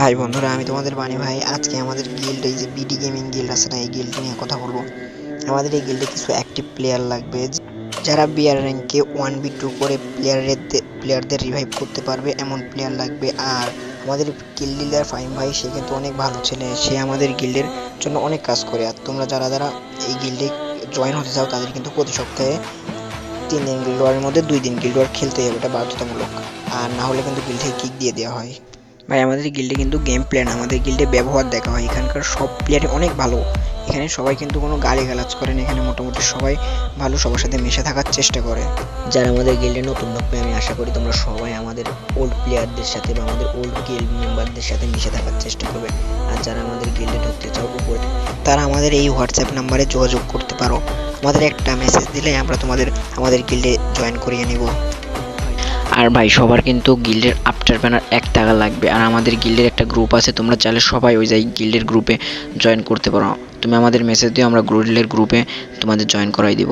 High বন্ধুরা, আমি তোমাদের বাণী ভাই। আজকে আমাদের গিল্ড, এই যে বিডি গেমিং গিল্ড আছে না, এই গিল্ড নিয়ে কথা বলবো। আমাদের এই গিল্ডে কিছু অ্যাক্টিভ প্লেয়ার লাগবে, যারা বিআর র্যাঙ্কে 1v2 করে প্লেয়ারদের রিভাইভ করতে পারবে, এমন প্লেয়ার লাগবে। আর আমাদের গিল্ড লিডার ফাহিম ভাই, সে কিন্তু অনেক ভালো ছেলে, সে আমাদের গিল্ডের জন্য অনেক কাজ করে। আর তোমরা যারা যারা এই গিল্ডে জয়েন হতে চাও, তাদের কিন্তু প্রতি সপ্তাহে 3 দিন গিল্ড ওয়ারের মধ্যে 2 দিন গিল্ড ওয়ার খেলতে হবে, এটা বাধ্যতামূলক। আর না হলে কিন্তু গিল্ড থেকে কিক দিয়ে দেওয়া হয়। ভাই, আমাদের গিল্ডে কিন্তু গেম প্ল্যান, আমাদের গিল্ডে ব্যবহার দেখা হয়। এখানকার সব প্লেয়ারই অনেক ভালো। এখানে সবাই কিন্তু কোনো গালিগালাজ করে না, এখানে মোটামুটি সবাই ভালো, সবার সাথে মিশে থাকার চেষ্টা করে। যারা আমাদের গিল্ডে নতুন ঢুকবে, আমি আশা করি তোমরা সবাই আমাদের ওল্ড প্লেয়ারদের সাথে বা আমাদের ওল্ড গিল্ড মেম্বারদের সাথে মিশে থাকার চেষ্টা করবে। আর যারা আমাদের গিল্ডে ঢুকতে চাও উপরে, তারা আমাদের এই হোয়াটসঅ্যাপ নাম্বারে যোগাযোগ করতে পারো। আমাদের একটা মেসেজ দিলে আমরা আমাদের গিল্ডে জয়েন করিয়ে নিব। আর ভাই, সবার কিন্তু গিল্ডের আফটার ব্যানার 1 টাকা লাগবে। আর আমাদের গিল্ডের একটা গ্রুপ আছে, তোমরা চাইলে সবাই ওই যাই গিল্ডের গ্রুপে জয়েন করতে পারো। তুমি আমাদের মেসেজ দিও, আমরা গিল্ডের গ্রুপে তোমাদের জয়েন করাই দিব।